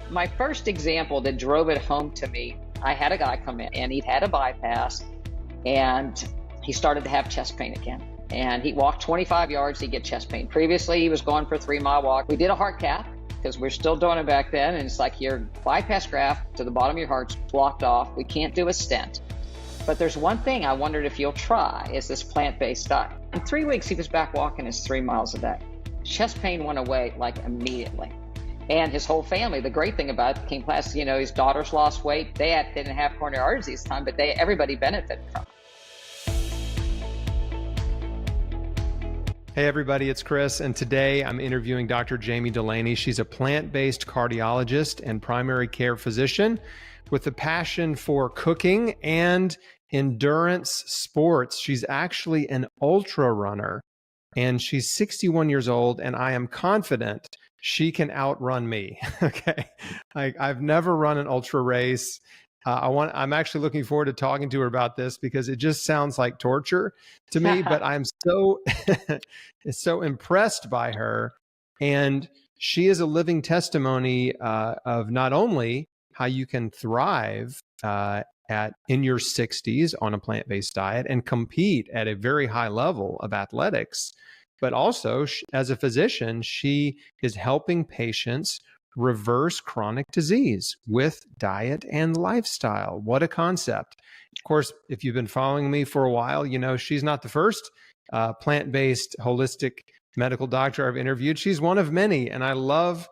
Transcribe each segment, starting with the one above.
My first example that drove it home to me, I had a guy come in and he'd had a bypass and he started to have chest pain again. And he walked 25 yards to get chest pain. Previously, he was going for a 3-mile walk. We did a heart cath because we're still doing it back then. And it's like your bypass graft to the bottom of your heart's blocked off. We can't do a stent. But there's one thing I wondered if you'll try is this plant-based diet. In 3 weeks, he was back walking his 3 miles a day. Chest pain went away like immediately. And his whole family, the great thing about it, became class, his daughters lost weight. They didn't have coronary artery disease this time, but everybody benefited from it. Hey everybody, it's Chris, and today I'm interviewing Dr. Jami Dulaney. She's a plant-based cardiologist and primary care physician with a passion for cooking and endurance sports. She's actually an ultra runner, and she's 61 years old, and I am confident she can outrun me. Okay, I've never run an ultra race. I'm actually looking forward to talking to her about this because it just sounds like torture to me, but I'm so impressed by her. And she is a living testimony of not only how you can thrive in your 60s on a plant-based diet and compete at a very high level of athletics, but also as a physician, she is helping patients reverse chronic disease with diet and lifestyle. What a concept. Of course, if you've been following me for a while, you know she's not the first plant-based holistic medical doctor I've interviewed. She's one of many, and I love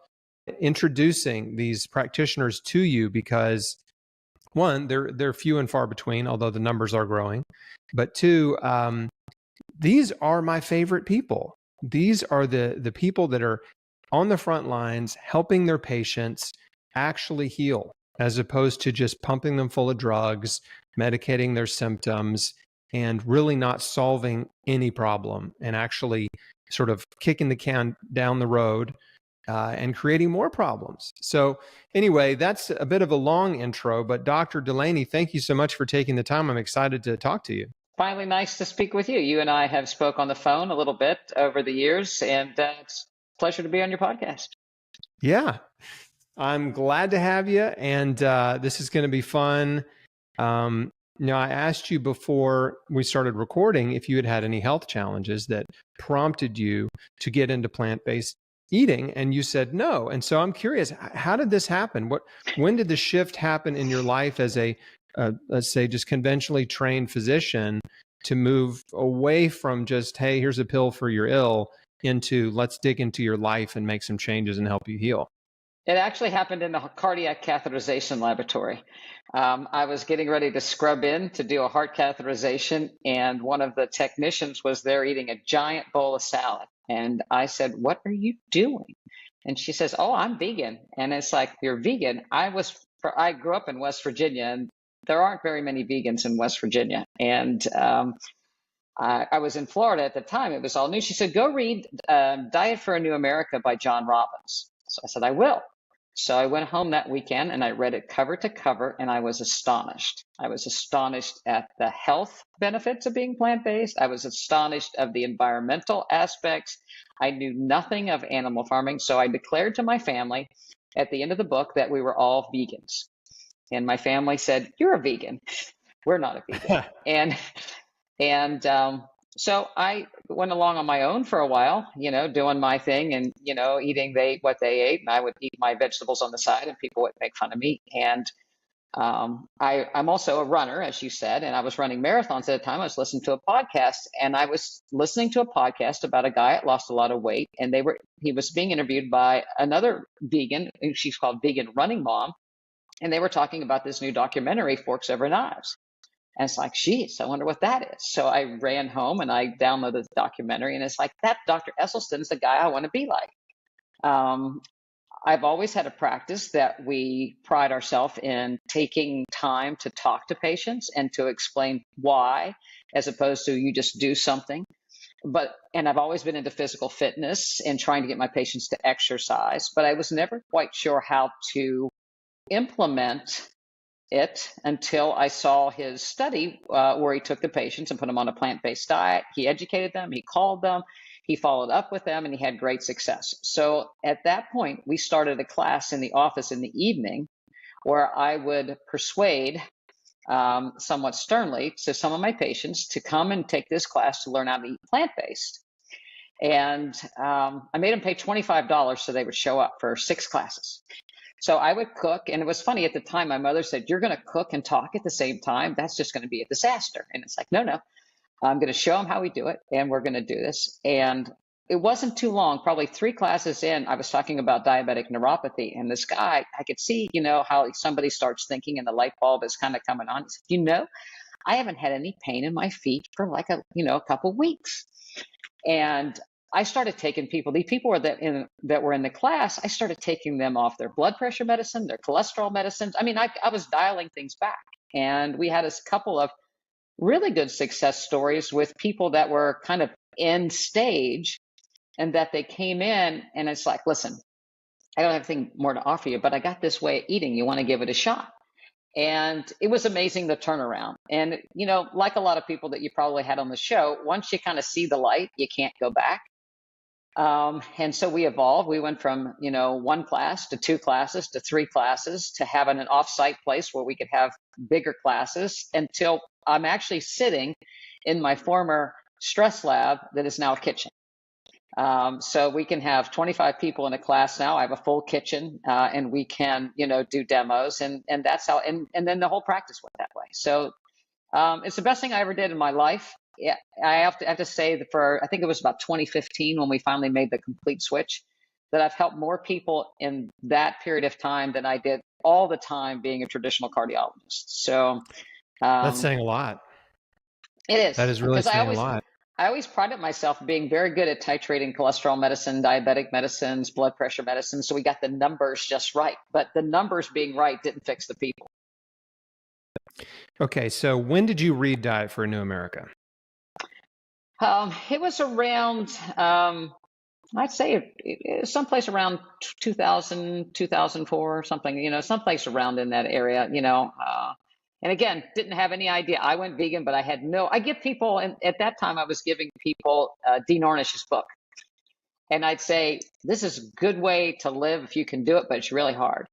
introducing these practitioners to you because, one, they're few and far between, although the numbers are growing. But two, these are my favorite people. These are the people that are on the front lines, helping their patients actually heal, as opposed to just pumping them full of drugs, medicating their symptoms, and really not solving any problem, and actually sort of kicking the can down the road and creating more problems. So anyway, that's a bit of a long intro, but Dr. Dulaney, thank you so much for taking the time. I'm excited to talk to you. Finally, nice to speak with you. You and I have spoke on the phone a little bit over the years, and it's pleasure to be on your podcast. Yeah, I'm glad to have you. And this is going to be fun. I asked you before we started recording if you had any health challenges that prompted you to get into plant-based eating, and you said no. And so I'm curious, how did this happen? When did the shift happen in your life as a, let's say, just conventionally trained physician to move away from just, hey, here's a pill for your ill, into let's dig into your life and make some changes and help you heal? It actually happened in the cardiac catheterization laboratory. I was getting ready to scrub in to do a heart catheterization, and one of the technicians was there eating a giant bowl of salad. And I said, "What are you doing?" And she says, "Oh, I'm vegan." And it's like, "You're vegan?" I grew up in West Virginia, and there aren't very many vegans in West Virginia. And I was in Florida at the time. It was all new. She said, "Go read Diet for a New America by John Robbins." So I said, "I will." So I went home that weekend and I read it cover to cover, and I was astonished. I was astonished at the health benefits of being plant-based. I was astonished of the environmental aspects. I knew nothing of animal farming. So I declared to my family at the end of the book that we were all vegans. And my family said, "You're a vegan." We're not a vegan. So I went along on my own for a while, doing my thing and, eating what they ate. And I would eat my vegetables on the side and people would make fun of me. And I'm also a runner, as you said, and I was running marathons at the time. I was listening to a podcast, and I was listening to a podcast about a guy that lost a lot of weight. And he was being interviewed by another vegan. She's called Vegan Running Mom. And they were talking about this new documentary, Forks Over Knives. And it's like, geez, I wonder what that is. So I ran home and I downloaded the documentary, and it's like, that Dr. Esselstyn is the guy I want to be like. I've always had a practice that we pride ourselves in taking time to talk to patients and to explain why, as opposed to you just do something. And I've always been into physical fitness and trying to get my patients to exercise, but I was never quite sure how to implement it until I saw his study where he took the patients and put them on a plant-based diet. He educated them, he called them, He followed up with them and he had great success. So at that point, we started a class in the office in the evening where I would persuade somewhat sternly to some of my patients to come and take this class to learn how to eat plant-based. And I made them pay $25 so they would show up for 6 classes. So I would cook, and it was funny at the time, my mother said, "You're going to cook and talk at the same time? That's just going to be a disaster." And it's like, no, I'm going to show them how we do it, and we're going to do this. And it wasn't too long, probably 3 classes in, I was talking about diabetic neuropathy, and this guy, I could see, how somebody starts thinking and the light bulb is kind of coming on. He said, I haven't had any pain in my feet for like a couple weeks. And I started taking people, these people that were in the class, I started taking them off their blood pressure medicine, their cholesterol medicines. I mean, I was dialing things back. And we had a couple of really good success stories with people that were kind of end stage, and that they came in and it's like, listen, I don't have anything more to offer you, but I got this way of eating. You want to give it a shot? And it was amazing, the turnaround. And, like a lot of people that you probably had on the show, once you kind of see the light, you can't go back. And so we evolved. We went from, 1 class to 2 classes to 3 classes to having an offsite place where we could have bigger classes, until I'm actually sitting in my former stress lab that is now a kitchen. So we can have 25 people in a class now. I have a full kitchen, and we can, do demos, and that's how, and then the whole practice went that way. So it's the best thing I ever did in my life. Yeah, I have to say that I think it was about 2015 when we finally made the complete switch, that I've helped more people in that period of time than I did all the time being a traditional cardiologist. So That's saying a lot. It is. That is really saying a lot. I always prided myself being very good at titrating cholesterol medicine, diabetic medicines, blood pressure medicine. So we got the numbers just right, but the numbers being right didn't fix the people. Okay, so when did you read Diet for a New America? It was around, I'd say it was someplace around 2000, 2004 or something, someplace around in that area, and again, didn't have any idea. I went vegan, but I give people, and at that time I was giving people Dean Ornish's book. And I'd say, this is a good way to live if you can do it, but it's really hard.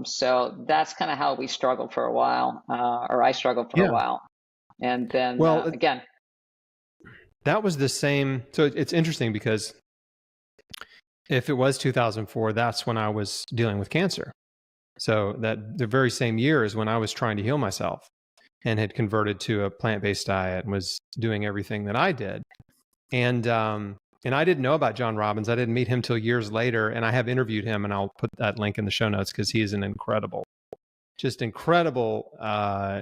So that's kind of how we struggled for a while, or I struggled for a while. And then, again. That was the same. So it's interesting because if it was 2004, that's when I was dealing with cancer. So that the very same year is when I was trying to heal myself and had converted to a plant-based diet and was doing everything that I did. And I didn't know about John Robbins. I didn't meet him till years later. And I have interviewed him, and I'll put that link in the show notes because he is an incredible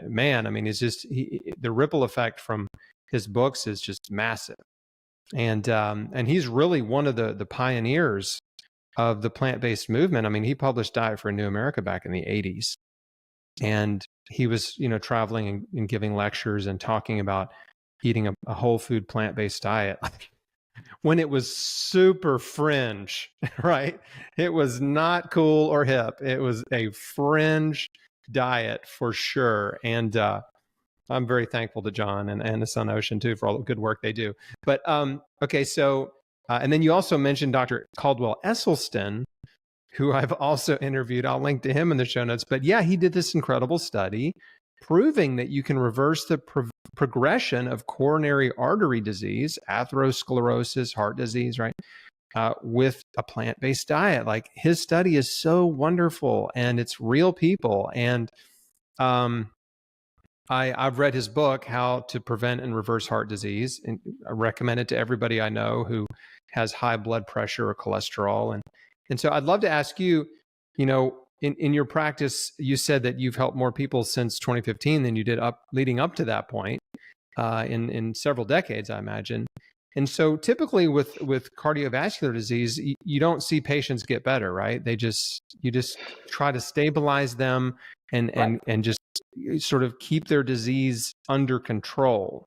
man. I mean, it's just the ripple effect from his books is just massive. And he's really one of the pioneers of the plant-based movement. I mean, he published Diet for a New America back in the 80s. And he was, traveling and giving lectures and talking about eating a whole food plant-based diet when it was super fringe, right? It was not cool or hip. It was a fringe diet for sure. And I'm very thankful to John and the Sun Ocean too for all the good work they do. But okay, so and then you also mentioned Dr. Caldwell Esselstyn, who I've also interviewed. I'll link to him in the show notes. But yeah, he did this incredible study proving that you can reverse the progression of coronary artery disease, atherosclerosis, heart disease, right? With a plant-based diet. Like, his study is so wonderful, and it's real people. And I've read his book, How to Prevent and Reverse Heart Disease, and I recommend it to everybody I know who has high blood pressure or cholesterol. And so I'd love to ask you, in your practice, you said that you've helped more people since 2015 than you did leading up to that point, in several decades, I imagine. And so typically with cardiovascular disease, you don't see patients get better, right? You just try to stabilize them and just sort of keep their disease under control.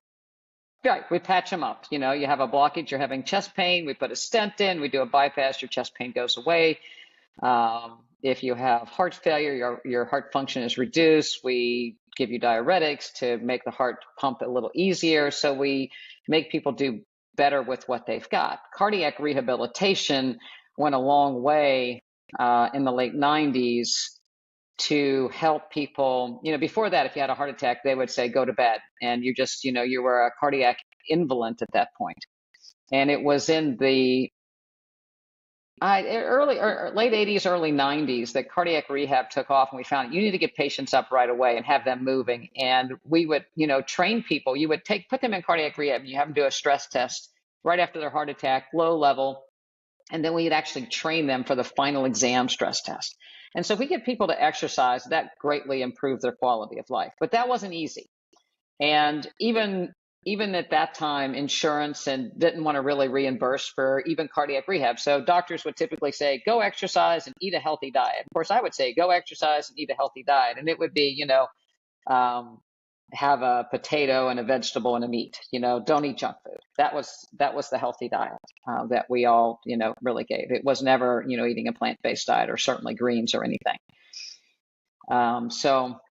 Right. We patch them up. You have a blockage, you're having chest pain, we put a stent in, we do a bypass, your chest pain goes away. If you have heart failure, your heart function is reduced. We give you diuretics to make the heart pump a little easier. So we make people do better with what they've got. Cardiac rehabilitation went a long way in the late 90s to help people. Before that, if you had a heart attack, they would say, go to bed. And you were a cardiac invalid at that point. And it was in the early or late 80s, early 90s that cardiac rehab took off, and we found you need to get patients up right away and have them moving. And we would, train people. You would put them in cardiac rehab, and you have them do a stress test right after their heart attack, low level, and then we'd actually train them for the final exam stress test. And so if we get people to exercise, that greatly improved their quality of life. But that wasn't easy. And even at that time, insurance didn't want to really reimburse for even cardiac rehab. So doctors would typically say, go exercise and eat a healthy diet. Of course, I would say, go exercise and eat a healthy diet. And it would be, have a potato and a vegetable and a meat, don't eat junk food. That was the healthy diet that we all, really gave. It was never, eating a plant-based diet or certainly greens or anything. So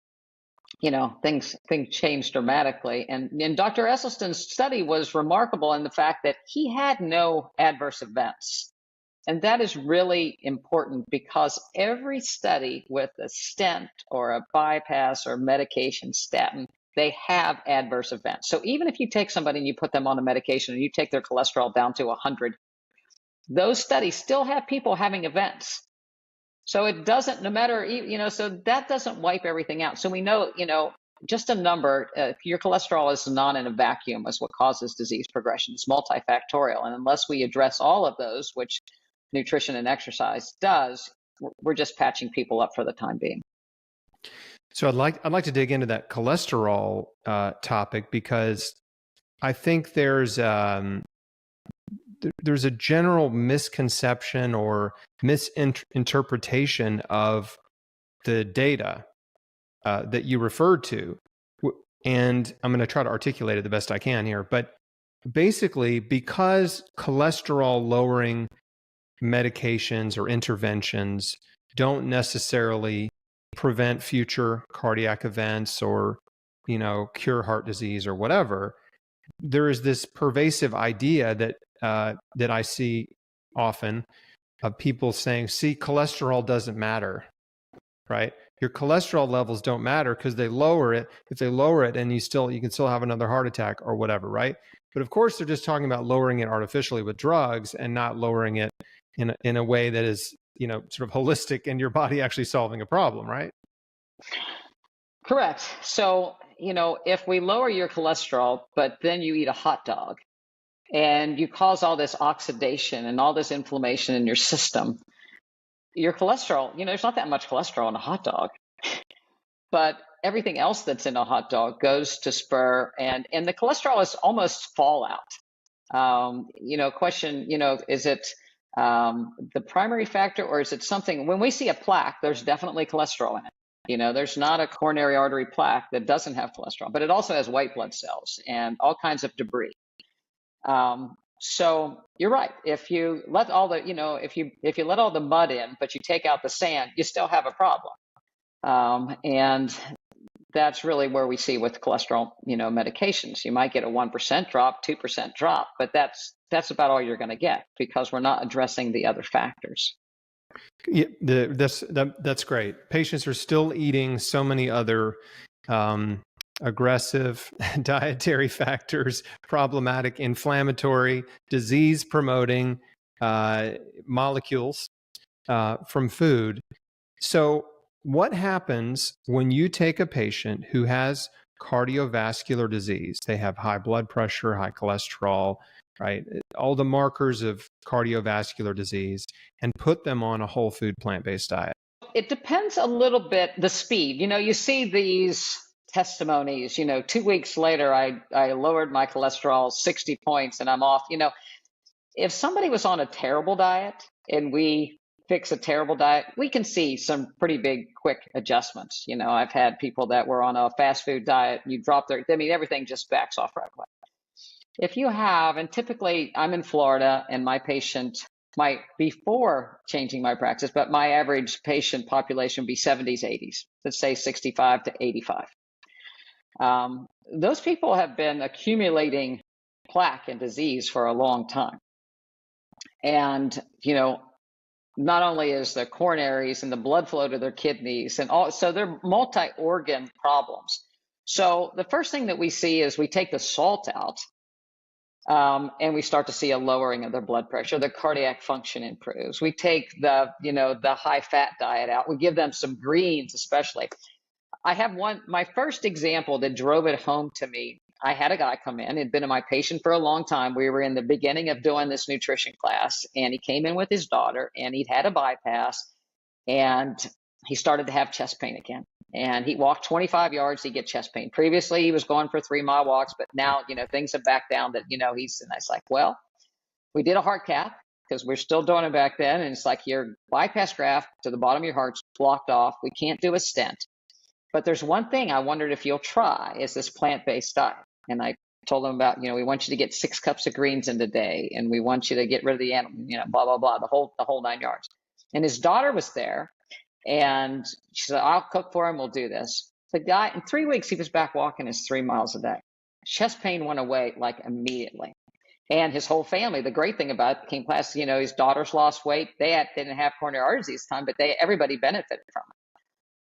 things changed dramatically. And Dr. Esselstyn's study was remarkable in the fact that he had no adverse events. And that is really important because every study with a stent or a bypass or medication statin, they have adverse events. So even if you take somebody and you put them on a medication and you take their cholesterol down to 100, those studies still have people having events. So it doesn't, no matter, so that doesn't wipe everything out. So we know, just a number, your cholesterol is not in a vacuum is what causes disease progression. It's multifactorial. And unless we address all of those, which nutrition and exercise does, we're just patching people up for the time being. So I'd like to dig into that cholesterol topic, because I think there's a general misconception or misinterpretation of the data that you referred to. And I'm going to try to articulate it the best I can here. But basically, because cholesterol lowering medications or interventions don't necessarily prevent future cardiac events or, cure heart disease or whatever, there is this pervasive idea that I see often of people saying, see, cholesterol doesn't matter, right? Your cholesterol levels don't matter because they lower it. If they lower it and you can still have another heart attack or whatever, right? But of course, they're just talking about lowering it artificially with drugs and not lowering it in a way that is, sort of holistic and your body actually solving a problem, right? Correct. So, if we lower your cholesterol, but then you eat a hot dog and you cause all this oxidation and all this inflammation in your system, your cholesterol, there's not that much cholesterol in a hot dog, but everything else that's in a hot dog goes to spur, and the cholesterol is almost fallout. Question, is it the primary factor, or is it something? When we see a plaque, there's definitely cholesterol in it. There's not a coronary artery plaque that doesn't have cholesterol, but it also has white blood cells and all kinds of debris. So you're right. If you let all the, if you let all the mud in, but you take out the sand, you still have a problem. And that's really where we see with cholesterol, medications. You might get a 1% drop, 2% drop, but that's about all you're going to get because we're not addressing the other factors. Yeah, that's great. Patients are still eating so many other aggressive dietary factors, problematic, inflammatory, disease promoting molecules from food. So what happens when you take a patient who has cardiovascular disease? They have high blood pressure, high cholesterol, right? All the markers of cardiovascular disease, and put them on a whole food plant-based diet. It depends a little bit, the speed. You see these testimonies, 2 weeks later, I lowered my cholesterol 60 points and I'm off. If somebody was on a terrible diet and we fix a terrible diet, we can see some pretty big, quick adjustments. I've had people that were on a fast food diet, you drop everything just backs off right away. If you have, and typically I'm in Florida and my patient might, before changing my practice, but my average patient population would be 70s, 80s, let's say 65 to 85. Those people have been accumulating plaque and disease for a long time. And, not only is the coronaries and the blood flow to their kidneys and all, so they're multi-organ problems. So the first thing that we see is we take the salt out, and we start to see a lowering of their blood pressure. Their cardiac function improves. We take the high fat diet out. We give them some greens, especially. I have my first example that drove it home to me. I had a guy come in, he'd been my patient for a long time. We were in the beginning of doing this nutrition class, and he came in with his daughter, and he'd had a bypass, and he started to have chest pain again. And he walked 25 yards, he'd get chest pain. Previously, he was going for 3-mile walks, but now, and I was like, well, we did a heart cath because we're still doing it back then. And it's like your bypass graft to the bottom of your heart's blocked off. We can't do a stent. But there's one thing I wondered if you'll try is this plant-based diet. And I told him about, we want you to get 6 cups of greens in a day, and we want you to get rid of the animal, blah, blah, blah, the whole 9 yards. And his daughter was there, and she said, I'll cook for him, we'll do this. The guy, in 3 weeks, he was back walking his 3 miles a day. Chest pain went away like immediately. And his whole family, the great thing about it, came past, his daughters lost weight. They didn't have coronary artery disease time, but everybody benefited from it.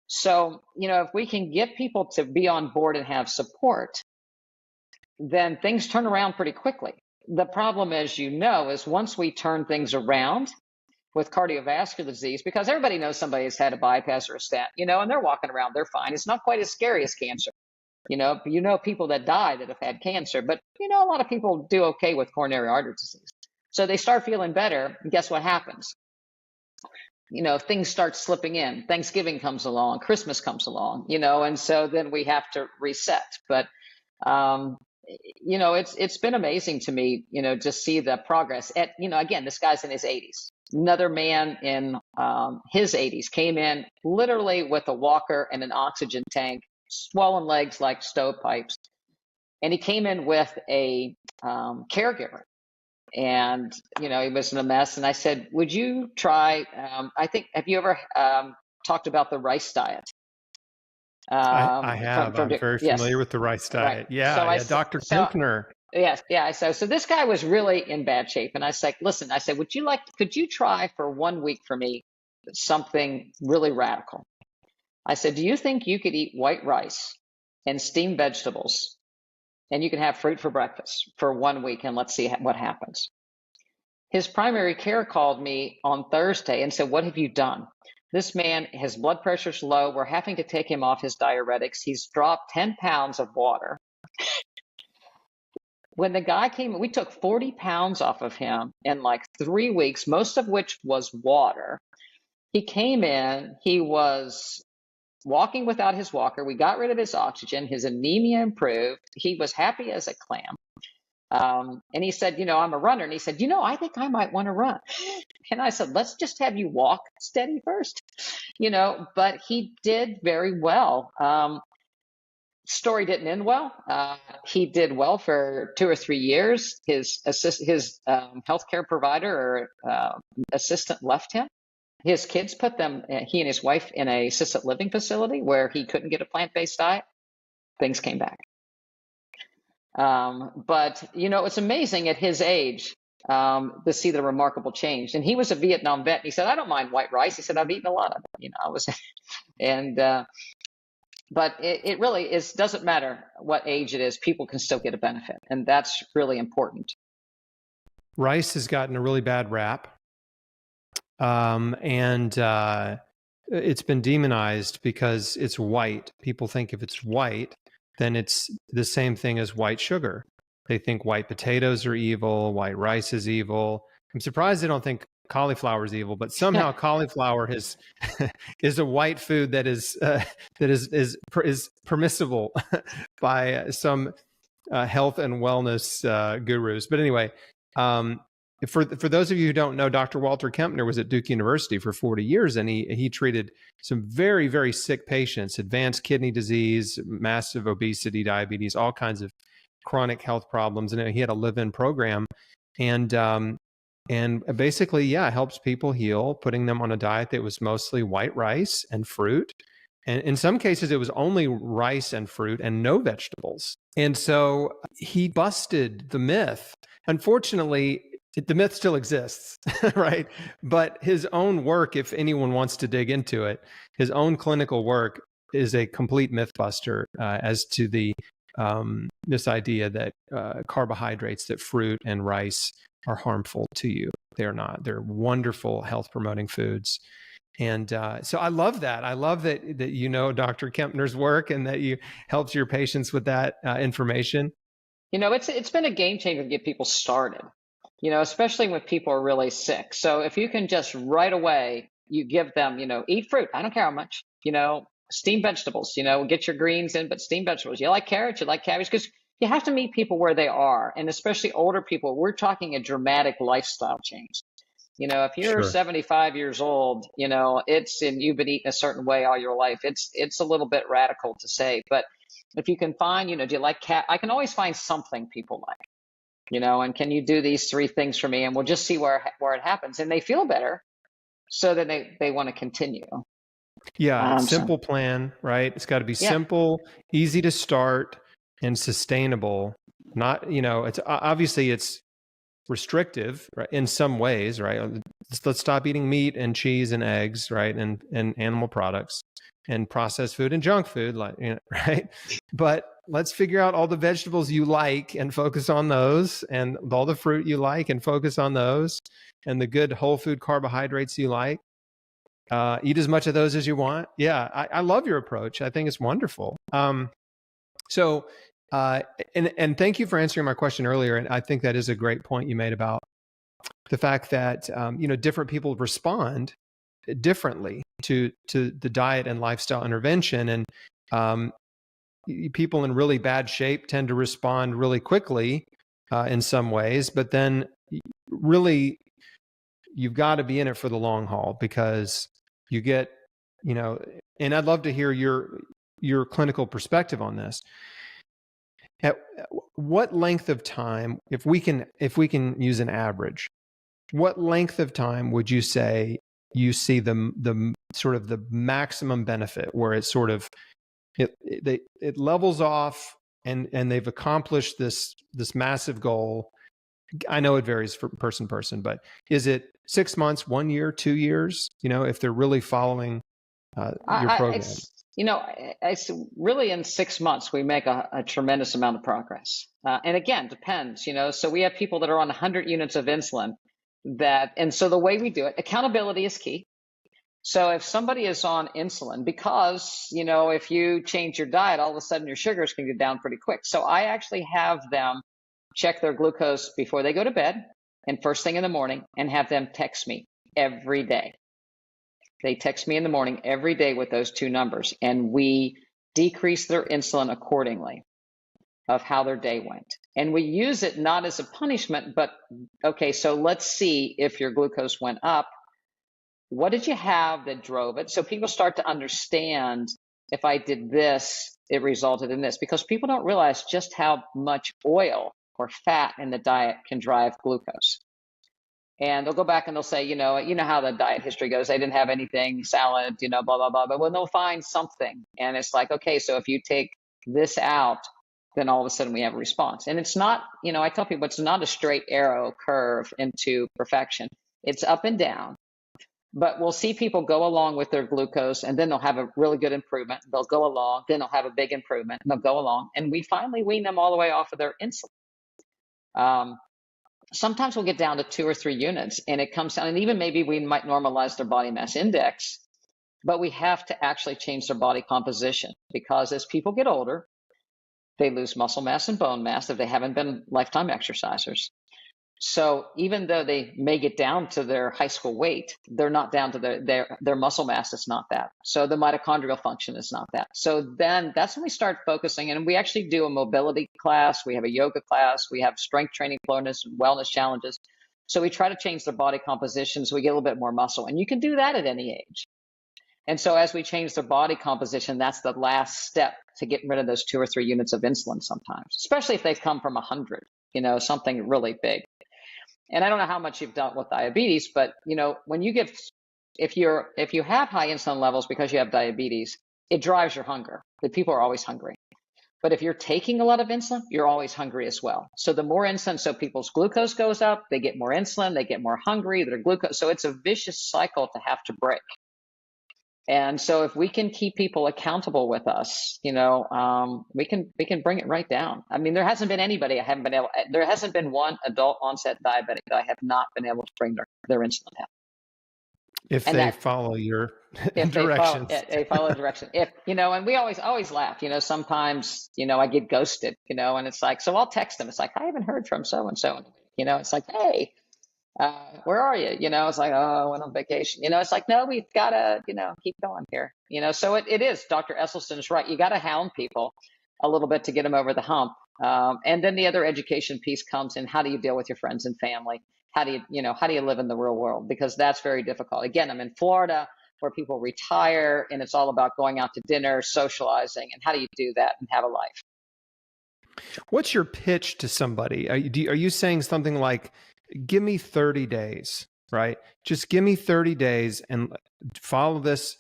So, if we can get people to be on board and have support, then things turn around pretty quickly. The problem, as is once we turn things around with cardiovascular disease, because everybody knows somebody has had a bypass or a stent, and they're walking around, they're fine. It's not quite as scary as cancer. People that die that have had cancer, but, a lot of people do okay with coronary artery disease. So they start feeling better, and guess what happens? Things start slipping in. Thanksgiving comes along, Christmas comes along, and so then we have to reset. But, it's been amazing to me, to see the progress. Again, this guy's in his 80s. Another man in his 80s came in literally with a walker and an oxygen tank, swollen legs like stovepipes. And he came in with a caregiver. And, he was in a mess. And I said, would you try, have you ever talked about the rice diet? I have. I'm very familiar with the rice diet. Right. Yeah, Dr. Kempner. Yes. Yeah. So this guy was really in bad shape. And I said, listen, could you try for 1 week for me something really radical? I said, do you think you could eat white rice and steamed vegetables, and you can have fruit for breakfast for 1 week, and let's see what happens? His primary care called me on Thursday and said, what have you done? This man, his blood pressure's low. We're having to take him off his diuretics. He's dropped 10 pounds of water. When the guy came, we took 40 pounds off of him in like 3 weeks, most of which was water. He came in, he was walking without his walker. We got rid of his oxygen. His anemia improved. He was happy as a clam. And he said, I'm a runner. And he said, I think I might want to run. And I said, let's just have you walk steady first, but he did very well. Story didn't end well. He did well for 2 or 3 years. His healthcare provider or assistant left him. His kids put he and his wife, in a assisted living facility where he couldn't get a plant-based diet. Things came back. But, it's amazing at his age to see the remarkable change. And he was a Vietnam vet. And he said, I don't mind white rice. He said, I've eaten a lot of it. But it really doesn't matter what age it is. People can still get a benefit. And that's really important. Rice has gotten a really bad rap. It's been demonized because it's white. People think if it's white, then it's the same thing as white sugar. They think white potatoes are evil, white rice is evil. I'm surprised they don't think cauliflower is evil, but somehow cauliflower is a white food that is permissible by some health and wellness gurus. But anyway, for those of you who don't know, Dr. Walter Kempner was at Duke University for 40 years, and he treated some very, very sick patients, advanced kidney disease, massive obesity, diabetes, all kinds of chronic health problems. And he had a live-in program, and basically, helps people heal, putting them on a diet that was mostly white rice and fruit, And in some cases, it was only rice and fruit and no vegetables. And so he busted the myth. Unfortunately, the myth still exists, right? But his own work, if anyone wants to dig into it, his own clinical work is a complete myth buster as to the this idea that carbohydrates, that fruit and rice are harmful to you. They're not. They're wonderful health promoting foods. And so I love that. I love that you know Dr. Kempner's work and that you helps your patients with that information. You know, it's been a game changer to get people started, you know, especially when people are really sick. So if you can just right away, you give them, you know, eat fruit. I don't care how much, you know, steamed vegetables, you know, get your greens in, but steamed vegetables. You like carrots, you like cabbage, because you have to meet people where they are. And especially older people, we're talking a dramatic lifestyle change. You know, if you're Sure. 75 years old, you know, and you've been eating a certain way all your life, it's a little bit radical to say. But if you can find, you know, do you like cat? I can always find something people like, you know, and can you do these 3 things for me? And we'll just see where it happens. And they feel better, so that they want to continue. Yeah, So simple plan, right? It's got to be yeah, simple, easy to start, and sustainable. Not, you know, it's obviously it's restrictive, right, in some ways, right? Let's stop eating meat and cheese and eggs, right, and animal products and processed food and junk food, like, you know, right? But let's figure out all the vegetables you like and focus on those, and all the fruit you like and focus on those, and the good whole food carbohydrates you like. Eat as much of those as you want. Yeah, I love your approach. I think it's wonderful. So, and thank you for answering my question earlier. And I think that is a great point you made about the fact that you know, different people respond differently to the diet and lifestyle intervention, and people in really bad shape tend to respond really quickly in some ways, but then really you've got to be in it for the long haul, because you get, you know, and I'd love to hear your clinical perspective on this. At what length of time, if we can use an average, what length of time would you say you see the sort of the maximum benefit, where it's sort of it levels off and they've accomplished this massive goal? I know it varies from person to person, but is it 6 months, 1 year, 2 years? You know, if they're really following your program. it's, you know, it's really in 6 months we make a tremendous amount of progress. And again, depends, you know. So we have people that are on 100 units of insulin and so the way we do it, accountability is key. So if somebody is on insulin, because, you know, if you change your diet, all of a sudden your sugars can go down pretty quick. So I actually have them check their glucose before they go to bed and first thing in the morning, and have them text me every day. They text me in the morning every day with those 2 numbers, and we decrease their insulin accordingly of how their day went. And we use it not as a punishment, but okay, so let's see if your glucose went up. What did you have that drove it? So people start to understand, if I did this, it resulted in this, because people don't realize just how much oil or fat in the diet can drive glucose. And they'll go back and they'll say, you know how the diet history goes. They didn't have anything, salad, you know, blah, blah, blah. But when they'll find something, and it's like, okay, so if you take this out, then all of a sudden we have a response. And it's not, you know, I tell people it's not a straight arrow curve into perfection. It's up and down. But we'll see people go along with their glucose, and then they'll have a really good improvement. They'll go along, then they'll have a big improvement, and they'll go along. And we finally wean them all the way off of their insulin. Sometimes we'll get down to 2 or 3 units, and it comes down, and even maybe we might normalize their body mass index, but we have to actually change their body composition, because as people get older, they lose muscle mass and bone mass if they haven't been lifetime exercisers. So even though they may get down to their high school weight, they're not down to their muscle mass is not that. So the mitochondrial function is not that. So then that's when we start focusing, and we actually do a mobility class. We have a yoga class. We have strength training, flowness, and wellness challenges. So we try to change their body composition so we get a little bit more muscle. And you can do that at any age. And so as we change their body composition, that's the last step to getting rid of those 2 or 3 units of insulin sometimes, especially if they've come from 100, you know, something really big. And I don't know how much you've dealt with diabetes, but, you know, when you if you have high insulin levels because you have diabetes, it drives your hunger. The people are always hungry. But if you're taking a lot of insulin, you're always hungry as well. So the more insulin, so people's glucose goes up, they get more insulin, they get more hungry, their glucose. So it's a vicious cycle to have to break. And so if we can keep people accountable with us, we can bring it right down. I mean, there hasn't been one adult onset diabetic that I have not been able to bring their insulin down. If And they that follow your if directions. they follow direction. And we always laugh, sometimes, I get ghosted, and it's like, so I'll text them. It's like, I haven't heard from so-and-so. It's like, hey, where are you? It's like, oh, I went on vacation. It's like, no, we've got to, keep going here. So it is, Dr. Esselstyn's right. You got to hound people a little bit to get them over the hump. And then the other education piece comes in, how do you deal with your friends and family? How do you live in the real world? Because that's very difficult. Again, I'm in Florida where people retire and it's all about going out to dinner, socializing, and how do you do that and have a life? What's your pitch to somebody? Are you saying something like, give me 30 days, right? Just give me 30 days and follow this,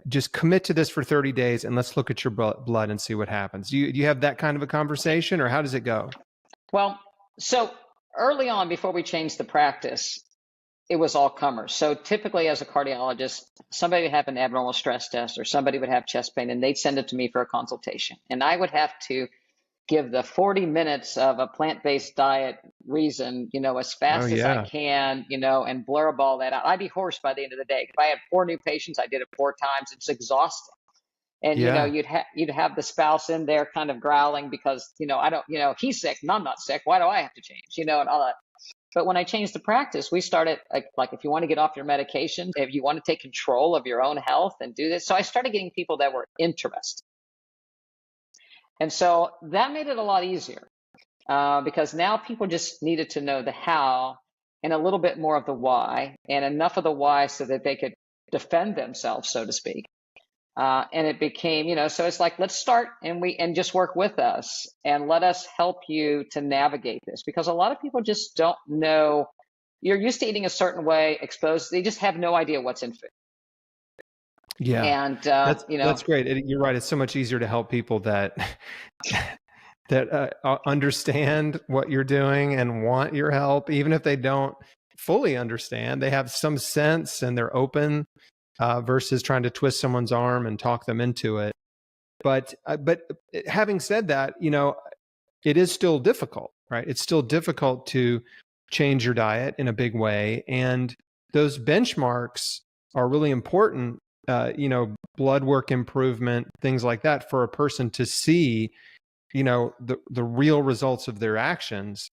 just commit to this for 30 days and let's look at your blood and see what happens. Do you have that kind of a conversation, or how does it go? Well, so early on, before we changed the practice, it was all comers. So typically as a cardiologist, somebody would have an abnormal stress test or somebody would have chest pain and they'd send it to me for a consultation. And I would have to give the 40 minutes of a plant-based diet reason, as fast as I can, and blurb all that out. I'd be hoarse by the end of the day. If I had 4 new patients, I did it 4 times. It's exhausting. And, you'd have the spouse in there kind of growling because, he's sick and I'm not sick. Why do I have to change, and all that. But when I changed the practice, we started like if you want to get off your medications, if you want to take control of your own health and do this. So I started getting people that were interested. And so that made it a lot easier because now people just needed to know the how and a little bit more of the why, and enough of the why so that they could defend themselves, so to speak. And it became, so it's like, let's start and just work with us and let us help you to navigate this, because a lot of people just don't know. You're used to eating a certain way, exposed. They just have no idea what's in food. Yeah. And, that's great. You're right. It's so much easier to help people that understand what you're doing and want your help, even if they don't fully understand. They have some sense and they're open. Versus trying to twist someone's arm and talk them into it. But having said that, it is still difficult, right? It's still difficult to change your diet in a big way. And those benchmarks are really important, blood work improvement, things like that, for a person to see, the real results of their actions.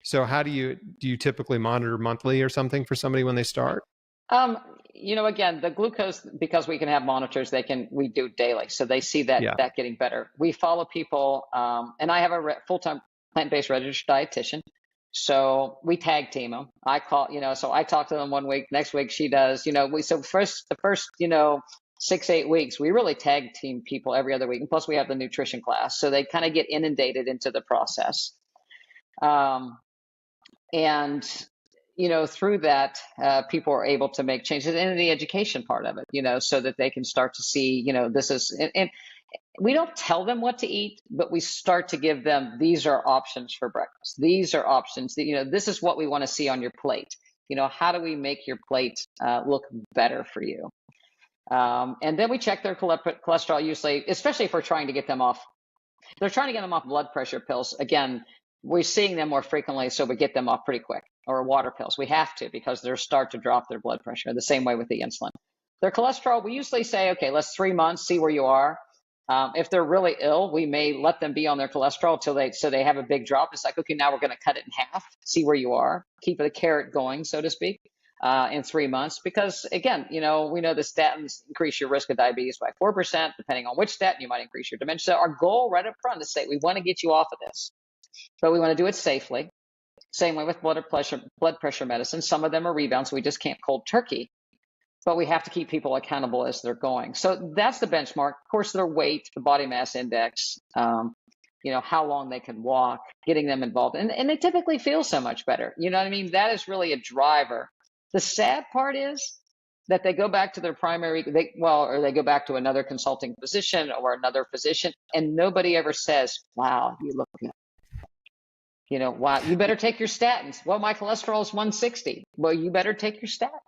So how do you typically monitor monthly or something for somebody when they start? Again, the glucose, because we can have monitors, we do daily. So they see that getting better. We follow people, and I have a full-time plant-based registered dietitian. So we tag team them. I call, so I talk to them one week, next week she does, the first 6-8 weeks, we really tag team people every other week. And plus we have the nutrition class. So they kind of get inundated into the process. Through that, people are able to make changes in the education part of it, so that they can start to see, this is, and we don't tell them what to eat, but we start to give them, these are options for breakfast. These are options that, this is what we want to see on your plate. How do we make your plate look better for you? And then we check their cholesterol usually, especially if we're trying to get them off. They're trying to get them off blood pressure pills. Again, we're seeing them more frequently, so we get them off pretty quick. Or water pills. We have to, because they'll start to drop their blood pressure. The same way with the insulin. Their cholesterol, we usually say, okay, let's 3 months, see where you are. If they're really ill, we may let them be on their cholesterol so they have a big drop. It's like, okay, now we're going to cut it in half, see where you are, keep the carrot going, so to speak, in 3 months. Because again, we know the statins increase your risk of diabetes by 4%. Depending on which statin, you might increase your dementia. So our goal right up front is to say, we want to get you off of this, but we want to do it safely. Same way with blood pressure medicine. Some of them are rebounds, so we just can't cold turkey. But we have to keep people accountable as they're going. So that's the benchmark. Of course, their weight, the body mass index, how long they can walk, getting them involved. And they typically feel so much better. You know what I mean? That is really a driver. The sad part is that they go back to their primary, or they go back to another consulting physician or another physician, and nobody ever says, wow, you look good. Wow, you better take your statins. Well, my cholesterol is 160. Well, you better take your statin.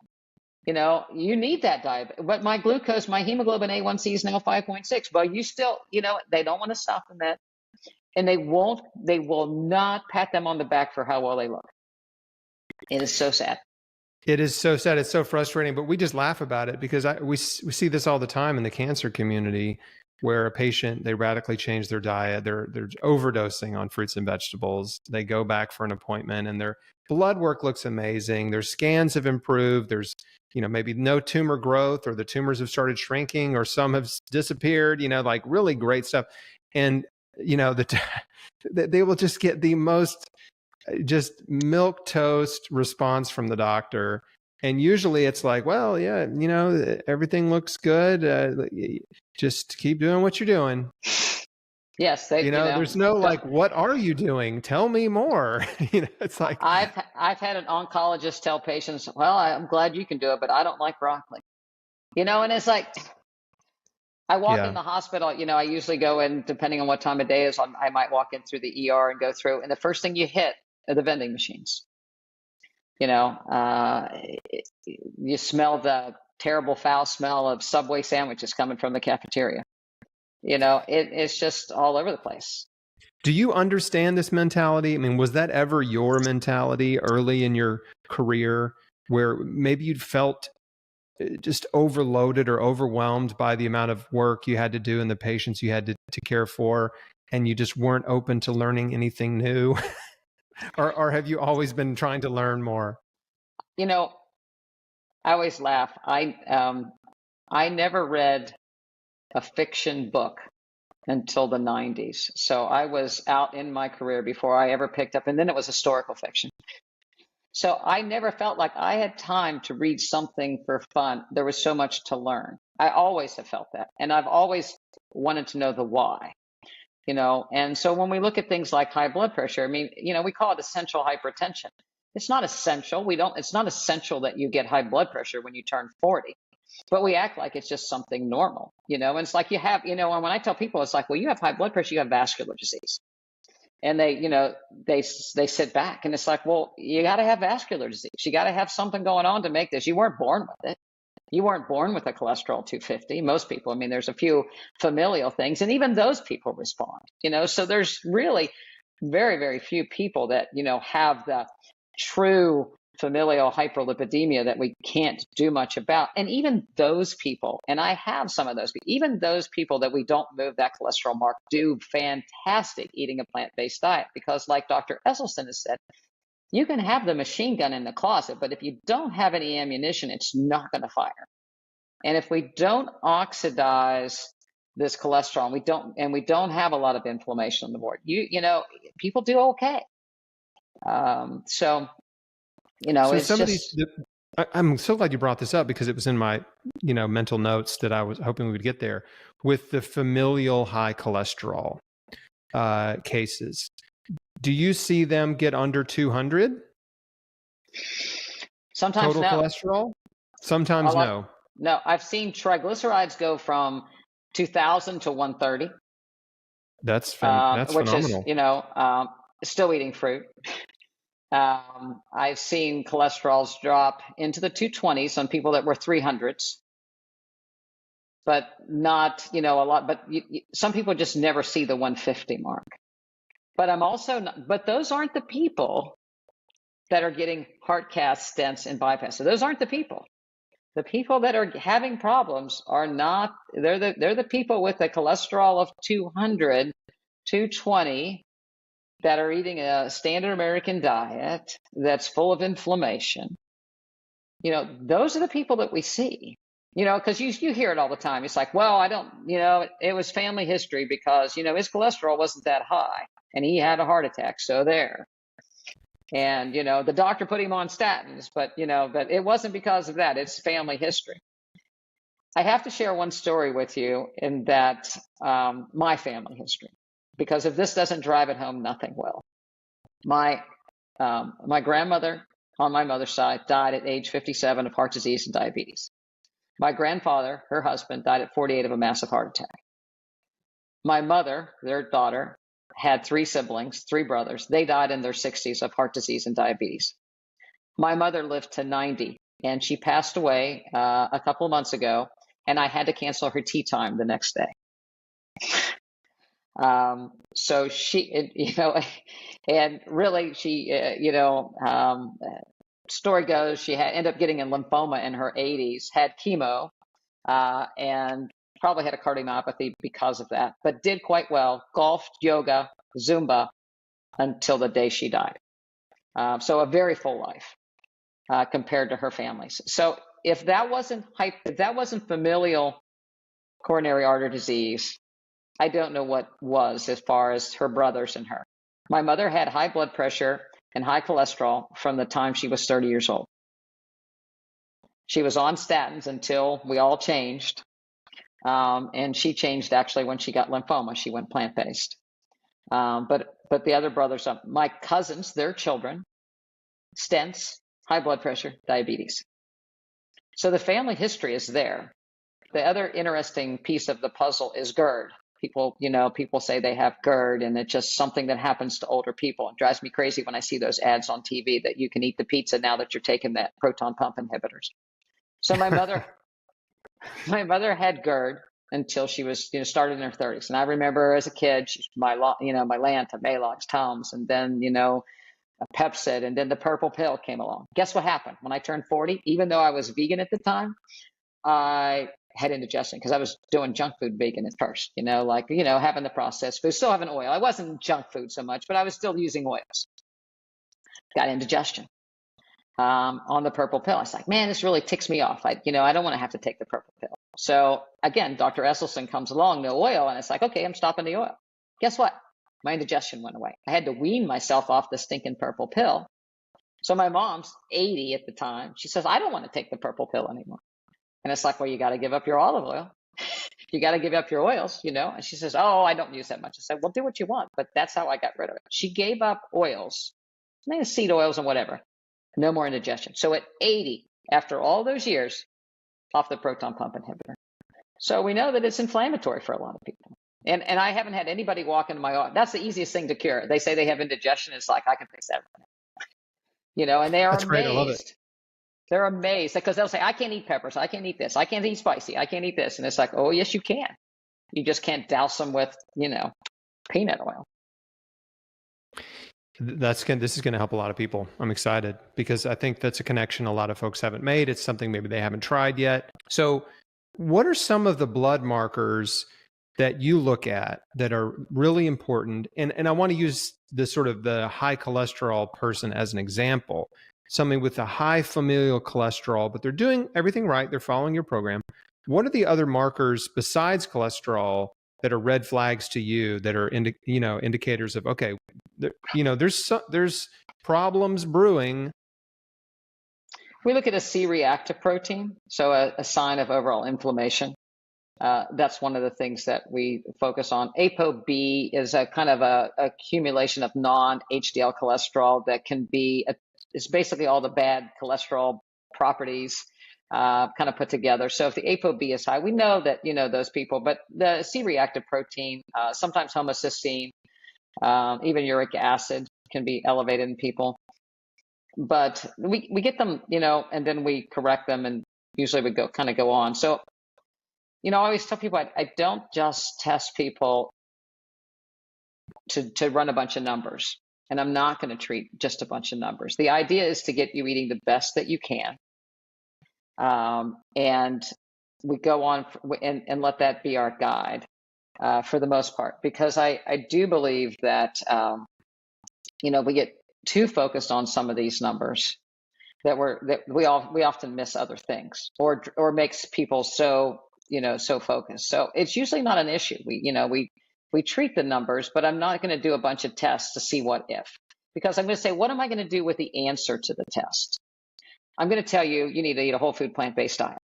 You need that diet. But my glucose, my hemoglobin A1C is now 5.6. Well, you still, they don't want to stop them that. And they will not pat them on the back for how well they look. It is so sad. It is so sad. It's so frustrating, but we just laugh about it because we see this all the time in the cancer community where a patient, they radically change their diet. They're overdosing on fruits and vegetables. They go back for an appointment and their blood work looks amazing. Their scans have improved. There's, maybe no tumor growth, or the tumors have started shrinking, or some have disappeared, like really great stuff. And, they will just get the most just milk toast response from the doctor. And usually it's like, well, yeah, everything looks good. Just keep doing what you're doing. Yes. There's no like, what are you doing? Tell me more. It's like, I've had an oncologist tell patients, well, I'm glad you can do it, but I don't like broccoli, and it's like, I walk in the hospital, I usually go in, depending on what time of day it is, I might walk in through the ER and go through, and the first thing you hit are the vending machines. You smell the terrible foul smell of Subway sandwiches coming from the cafeteria. It's just all over the place. Do you understand this mentality? I mean, was that ever your mentality early in your career where maybe you'd felt just overloaded or overwhelmed by the amount of work you had to do and the patients you had to care for, and you just weren't open to learning anything new? Or have you always been trying to learn more? I always laugh. I never read a fiction book until the 90s. So I was out in my career before I ever picked up, and then it was historical fiction. So I never felt like I had time to read something for fun. There was so much to learn. I always have felt that. And I've always wanted to know the why, And so when we look at things like high blood pressure, I mean, we call it essential hypertension. It's not essential. It's not essential that you get high blood pressure when you turn 40, but we act like it's just something normal, and it's like you have, and when I tell people, it's like, well, you have high blood pressure, you have vascular disease. And they sit back and it's like, well, you got to have vascular disease. You got to have something going on to make this. You weren't born with it. You weren't born with a cholesterol 250. Most people, I mean, there's a few familial things, and even those people respond, so there's really very, very few people that, have the true familial hyperlipidemia that we can't do much about. And even those people, and I have some of those people, even those people that we don't move that cholesterol mark do fantastic eating a plant-based diet, because like Dr. Esselstyn has said, you can have the machine gun in the closet, but if you don't have any ammunition, it's not going to fire. And if we don't oxidize this cholesterol, and we don't have a lot of inflammation on the board, people do okay. So it's some just, of these, I'm so glad you brought this up because it was in my, mental notes that I was hoping we would get there with the familial high cholesterol cases. Do you see them get under 200? Sometimes total cholesterol? Sometimes no. No, I've seen triglycerides go from 2,000 to 130. That's which phenomenal. Is, still eating fruit. I've seen cholesterols drop into the 220s on people that were 300s, but not, a lot. But some people just never see the 150 mark. But but those aren't the people that are getting heart cath, stents, and bypass. So those aren't the people. The people that are having problems are not. They're the people with a cholesterol of 200, 220. That are eating a standard American diet that's full of inflammation. Those are the people that we see, because you hear it all the time. It's like, well, I don't, it was family history because, his cholesterol wasn't that high and he had a heart attack. So there. And, the doctor put him on statins, but it wasn't because of that. It's family history. I have to share one story with you in that my family history. Because if this doesn't drive it home, nothing will. My grandmother on my mother's side died at age 57 of heart disease and diabetes. My grandfather, her husband, died at 48 of a massive heart attack. My mother, their daughter, had 3 siblings, 3 brothers. They died in their 60s of heart disease and diabetes. My mother lived to 90, and she passed away a couple of months ago, and I had to cancel her tea time the next day. So she, and really story goes, she ended up getting a lymphoma in her 80s, had chemo, and probably had a cardiomyopathy because of that, but did quite well, golfed, yoga, Zumba, until the day she died. So a very full life compared to her family's. So if that wasn't familial coronary artery disease, I don't know what was, as far as her brothers and her. My mother had high blood pressure and high cholesterol from the time she was 30 years old. She was on statins until we all changed. And she changed actually when she got lymphoma. She went plant-based. But the other brothers, my cousins, their children, stents, high blood pressure, diabetes. So the family history is there. The other interesting piece of the puzzle is GERD. People say they have GERD, and it's just something that happens to older people. It drives me crazy when I see those ads on TV that you can eat the pizza now that you're taking that proton pump inhibitors. So my mother had GERD until she was, started in her 30s. And I remember as a kid, my Lanta, Maalox, Tums, and then, Pepcid, and then the purple pill came along. Guess what happened? When I turned 40, even though I was vegan at the time, I had indigestion because I was doing junk food vegan at first, having the processed food, still having oil. I wasn't junk food so much, but I was still using oils. Got indigestion on the purple pill. I was like, man, this really ticks me off. I don't want to have to take the purple pill. So again, Dr. Esselstyn comes along, no oil, and it's like, okay, I'm stopping the oil. Guess what? My indigestion went away. I had to wean myself off the stinking purple pill. So my mom's 80 at the time. She says, I don't want to take the purple pill anymore. And it's like, well, you got to give up your olive oil. You got to give up your oils, And she says, oh, I don't use that much. I said, well, do what you want. But that's how I got rid of it. She gave up oils, seed oils and whatever. No more indigestion. So at 80, after all those years, off the proton pump inhibitor. So we know that it's inflammatory for a lot of people. And I haven't had anybody walk into my office. That's the easiest thing to cure. They say they have indigestion. It's like, I can fix everything. And they are That's amazed. great. I love it. They're amazed because they'll say, I can't eat peppers. I can't eat this. I can't eat spicy. I can't eat this. And it's like, oh, yes, you can. You just can't douse them with, peanut oil. This is going to help a lot of people. I'm excited because I think that's a connection a lot of folks haven't made. It's something maybe they haven't tried yet. So what are some of the blood markers that you look at that are really important? And I want to use the high cholesterol person as an example, something with a high familial cholesterol, but they're doing everything right. They're following your program. What are the other markers besides cholesterol that are red flags to you that are indicators of, okay, there's problems brewing? We look at a C-reactive protein, so a sign of overall inflammation. That's one of the things that we focus on. ApoB is a kind of a accumulation of non-HDL cholesterol that can be, it's basically all the bad cholesterol properties kind of put together. So if the ApoB is high, we know that, those people, but the C-reactive protein, sometimes homocysteine, even uric acid can be elevated in people. But we get them, and then we correct them, and usually we go on. So, I always tell people I don't just test people to run a bunch of numbers, and I'm not going to treat just a bunch of numbers. The idea is to get you eating the best that you can, and we go on and let that be our guide for the most part, because I do believe that we get too focused on some of these numbers that we often miss other things, or makes people so focused. So it's usually not an issue. We treat the numbers, but I'm not going to do a bunch of tests to see what if, because I'm going to say, what am I going to do with the answer to the test? I'm going to tell you, you need to eat a whole food plant-based diet.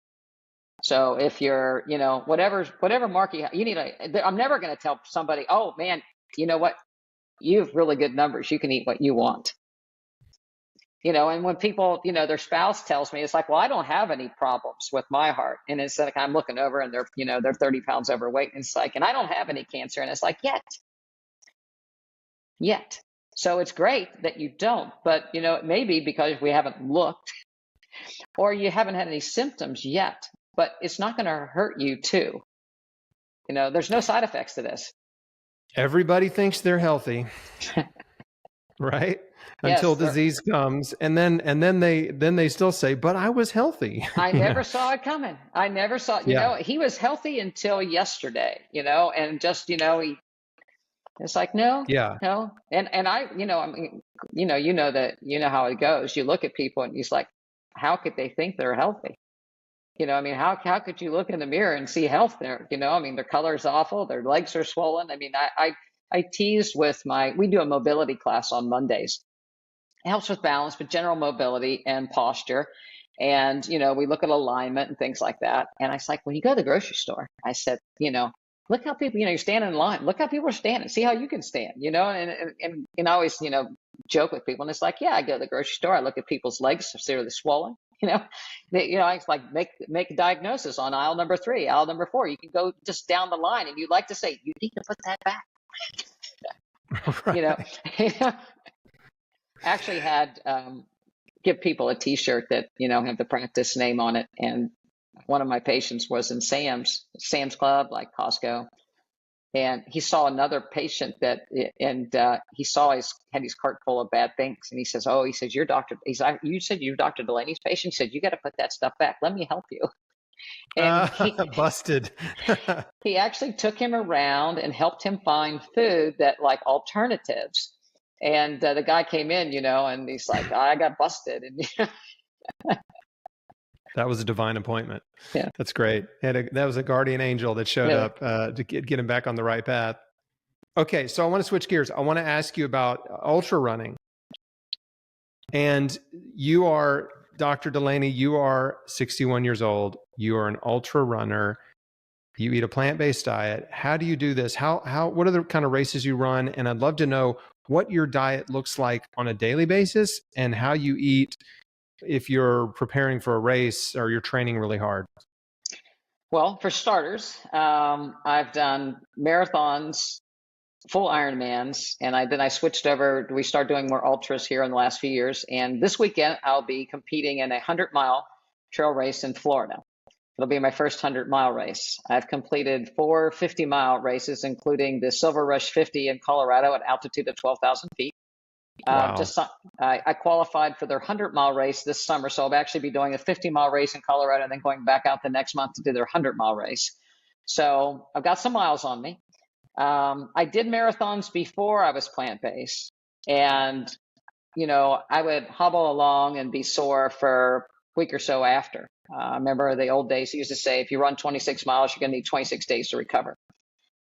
So if you're, whatever mark you need I'm never going to tell somebody, oh man, you know what? You have really good numbers. You can eat what you want. And when people, their spouse tells me, it's like, well, I don't have any problems with my heart. And it's like, I'm looking over and they're 30 pounds overweight. And it's like, and I don't have any cancer. And it's like, yet. So it's great that you don't, but it may be because we haven't looked or you haven't had any symptoms yet, but it's not going to hurt you too. There's no side effects to this. Everybody thinks they're healthy, right? Until disease comes, and then they still say, "But I was healthy." I never saw it coming. I never saw. He was healthy until yesterday. And just it's like no. And I, I mean, how it goes. You look at people and he's like, how could they think they're healthy? I mean, how could you look in the mirror and see health there? I mean, their color's awful, their legs are swollen. I mean, I teased with we do a mobility class on Mondays. It helps with balance, but general mobility and posture. And, we look at alignment and things like that. And I was like, when you go to the grocery store, I said, look how people, you're standing in line. Look how people are standing. See how you can stand, and I always, joke with people. And it's like, yeah, I go to the grocery store. I look at people's legs, if they're swollen. It's like make a diagnosis on aisle number 3, aisle number 4. You can go just down the line, and you'd like to say, you need to put that back. Right. Actually had give people a T-shirt that have the practice name on it, and one of my patients was in Sam's Club, like Costco. And he saw another patient he saw had his cart full of bad things. And he says, you're Dr. You said you're Dr. Dulaney's patient? He said, you got to put that stuff back. Let me help you. And busted. He actually took him around and helped him find food that like alternatives. And the guy came in, and he's like, I got busted. And that was a divine appointment. Yeah. That's great. And that was a guardian angel that showed up to get him back on the right path. Okay, so I want to switch gears. I want to ask you about ultra running. And you are, Dr. Dulaney, you are 61 years old. You are an ultra runner. You eat a plant-based diet. How do you do this? What are the kind of races you run? And I'd love to know what your diet looks like on a daily basis and how you eat if you're preparing for a race or you're training really hard. Well, for starters, I've done marathons, full Ironmans, and then I switched over. We started doing more ultras here in the last few years. And this weekend, I'll be competing in a 100-mile trail race in Florida. It'll be my first 100-mile race. I've completed 4 50-mile races, including the Silver Rush 50 in Colorado at altitude of 12,000 feet. Wow. I qualified for their 100-mile race this summer, so I'll actually be doing a 50-mile race in Colorado and then going back out the next month to do their 100-mile race. So I've got some miles on me. I did marathons before I was plant-based, and I would hobble along and be sore for a week or so after. I remember the old days, he used to say, if you run 26 miles, you're going to need 26 days to recover.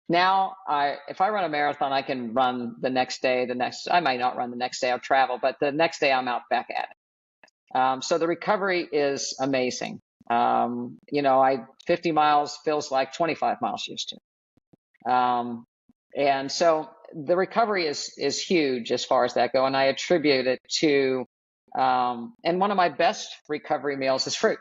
Now, if I run a marathon, I can run the next day. I might not run the next day. I'll travel, but the next day I'm out back at it. So the recovery is amazing. 50 miles feels like 25 miles used to. And so the recovery is huge as far as that go. And I attribute it to, and one of my best recovery meals is fruit.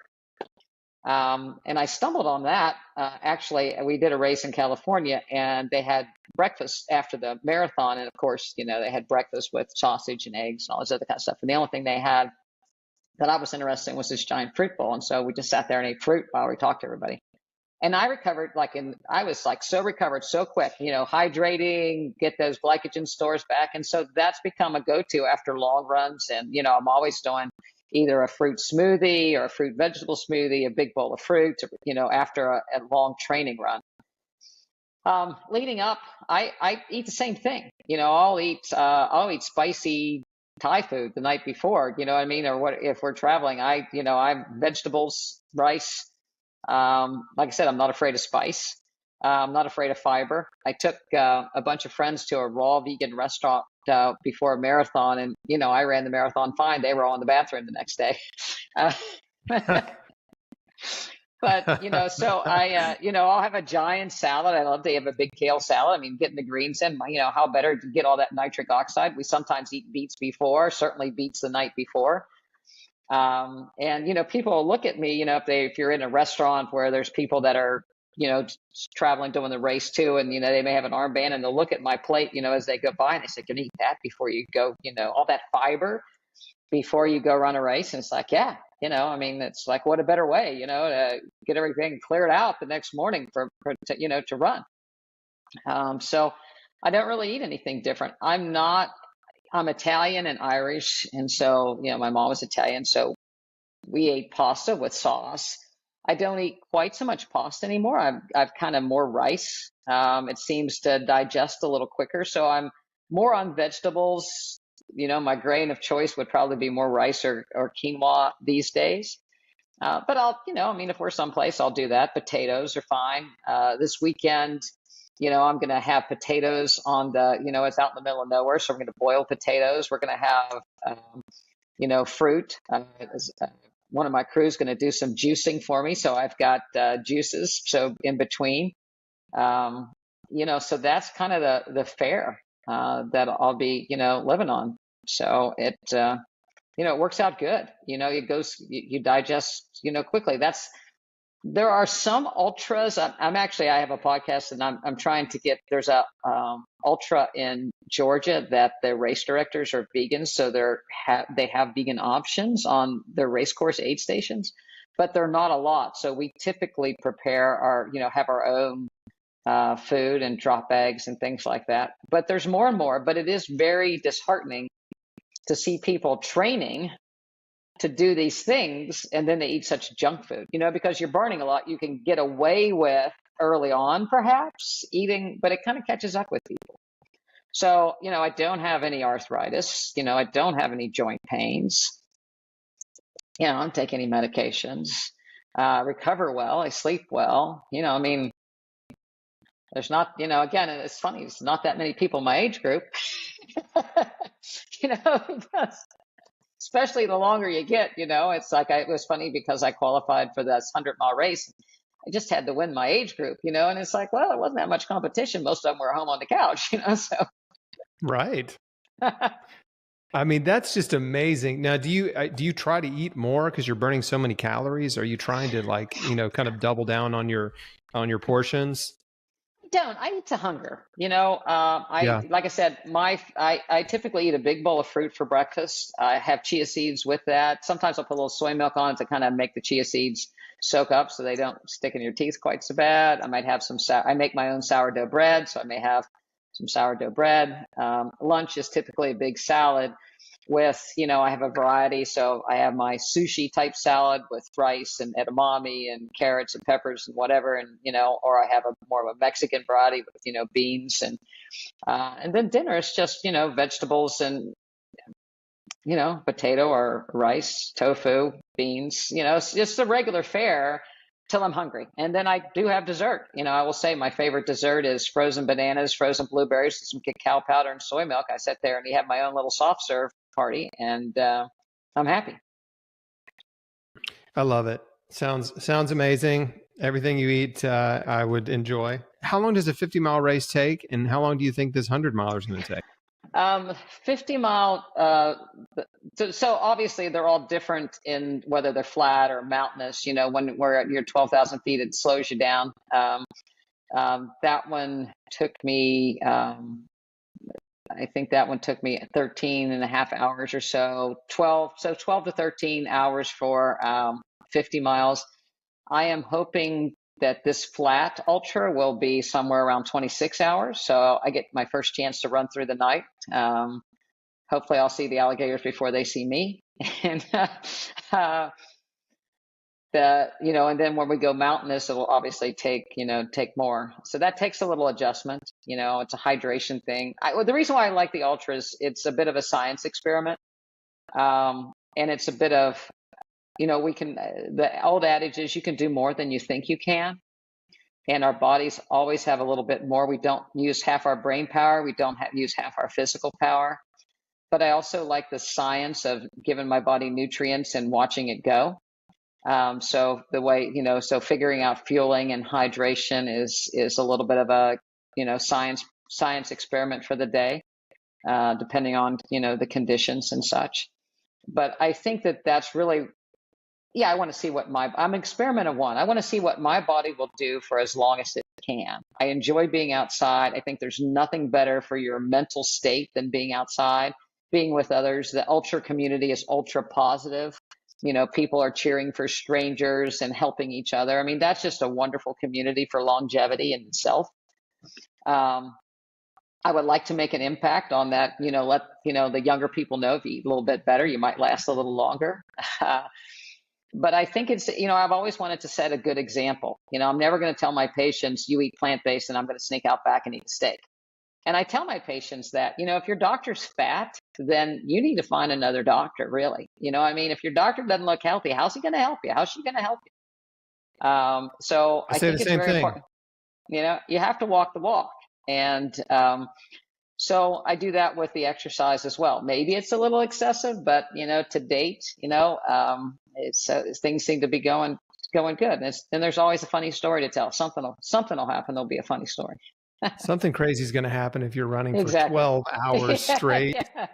And I stumbled on that. Actually, we did a race in California, and they had breakfast after the marathon. And of course, they had breakfast with sausage and eggs and all this other kind of stuff. And the only thing they had that I was interested in was this giant fruit bowl. And so we just sat there and ate fruit while we talked to everybody. And I recovered I was so recovered so quick, hydrating, get those glycogen stores back. And so that's become a go-to after long runs. And, I'm always doing either a fruit smoothie or a fruit vegetable smoothie, a big bowl of fruit, after a long training run. Leading up, I eat the same thing. I'll eat spicy Thai food the night before, you know what I mean? Or if we're traveling, I'm vegetables, rice. Like I said, I'm not afraid of spice. I'm not afraid of fiber. I took a bunch of friends to a raw vegan restaurant before a marathon, and I ran the marathon fine. They were all in the bathroom the next day. But, so I'll have a giant salad. I love to have a big kale salad. I mean, getting the greens in, how better to get all that nitric oxide. We sometimes eat beets before, certainly beets the night before. And, people will look at me, if you're in a restaurant where there's people that are, traveling doing the race too, and, they may have an armband and they'll look at my plate, as they go by and they say, can you eat that before you go, all that fiber before you go run a race? And it's like, yeah, it's like, what a better way, to get everything cleared out the next morning to run. So I don't really eat anything different. I'm Italian and Irish. And so, my mom was Italian. So we ate pasta with sauce. I don't eat quite so much pasta anymore. I've kind of more rice. It seems to digest a little quicker. So I'm more on vegetables. My grain of choice would probably be more rice or quinoa these days. But I'll, if we're someplace, I'll do that. Potatoes are fine. This weekend, I'm going to have potatoes on it's out in the middle of nowhere. So we're going to boil potatoes. We're going to have, fruit. One of my crew is going to do some juicing for me. So I've got juices. So in between, so that's kind of the fare that I'll be, living on. So it works out good. You digest, quickly. There are some ultras. I have a podcast and I'm trying to there's a ultra in Georgia that the race directors are vegans. So they have vegan options on their race course aid stations, but they're not a lot. So we typically prepare have our own food and drop bags and things like that. But there's more and more, but it is very disheartening to see people training to do these things and then they eat such junk food, because you're burning a lot. You can get away with early on perhaps eating, but it kind of catches up with people. So, I don't have any arthritis, I don't have any joint pains, I don't take any medications, recover well, I sleep well, there's not, again, it's funny, it's not that many people in my age group, because especially the longer you get, it's like, it was funny because I qualified for this 100-mile race. I just had to win my age group, and it's like, well, it wasn't that much competition. Most of them were home on the couch, so. Right. I mean, that's just amazing. Now, do you try to eat more because you're burning so many calories? Are you trying to kind of double down on your portions? I eat to hunger. Like I said, I typically eat a big bowl of fruit for breakfast. I have chia seeds with that. Sometimes I'll put a little soy milk on it to kind of make the chia seeds soak up so they don't stick in your teeth quite so bad. I might have I make my own sourdough bread, so I may have some sourdough bread. Lunch is typically a big salad with, I have a variety. So I have my sushi type salad with rice and edamame and carrots and peppers and whatever. And, or I have more of a Mexican variety with, beans and then dinner is just, vegetables and, potato or rice, tofu, beans, it's just a regular fare till I'm hungry. And then I do have dessert. I will say my favorite dessert is frozen bananas, frozen blueberries, some cacao powder and soy milk. I sit there and have my own little soft serve party and I'm happy. I love it. Sounds amazing. Everything you eat, I would enjoy. How long does a 50-mile race take? And how long do you think this 100-miler is going to take? 50-mile. So obviously they're all different in whether they're flat or mountainous. When we're at your 12,000 feet, it slows you down. That one took me, I think that one took me 13 and a half hours or so, 12 to 13 hours for 50 miles. I am hoping that this flat ultra will be somewhere around 26 hours. So I get my first chance to run through the night. Hopefully I'll see the alligators before they see me. And, and then when we go mountainous, it'll obviously take more. So that takes a little adjustment. It's a hydration thing. The reason why I like the ultras, it's a bit of a science experiment. And it's a bit of, the old adage is you can do more than you think you can. And our bodies always have a little bit more. We don't use half our brain power. We don't use half our physical power. But I also like the science of giving my body nutrients and watching it go. So the way, so figuring out fueling and hydration is a little bit of a, science experiment for the day, depending on, the conditions and such. But I think that that's really, I want to see I'm an experiment of one. I want to see what my body will do for as long as it can. I enjoy being outside. I think there's nothing better for your mental state than being outside, being with others. The ultra community is ultra positive. People are cheering for strangers and helping each other. I mean, that's just a wonderful community for longevity in itself. I would like to make an impact on that, let, the younger people know if you eat a little bit better, you might last a little longer. But I think it's, I've always wanted to set a good example. I'm never going to tell my patients, you eat plant-based and I'm going to sneak out back and eat a steak. And I tell my patients that, if your doctor's fat, then you need to find another doctor, really. If your doctor doesn't look healthy, how's he going to help you? How's she going to help you? So I think it's very important. You have to walk the walk. And so I do that with the exercise as well. Maybe it's a little excessive, but, to date, things seem to be going good. And there's always a funny story to tell. Something will happen. There'll be a funny story. Something crazy is going to happen if you're running for Exactly. 12 hours straight. Yeah.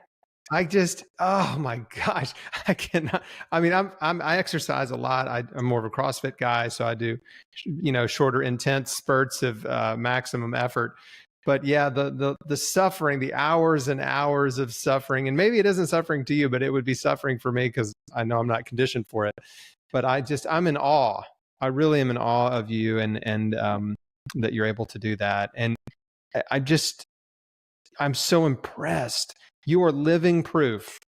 Oh my gosh, I cannot. I mean, I exercise a lot. I'm more of a CrossFit guy, so I do, shorter, intense spurts of maximum effort. But yeah, the suffering, the hours and hours of suffering, and maybe it isn't suffering to you, but it would be suffering for me because I know I'm not conditioned for it. But I'm in awe. I really am in awe of you, and that you're able to do that. And I'm so impressed. You are living proof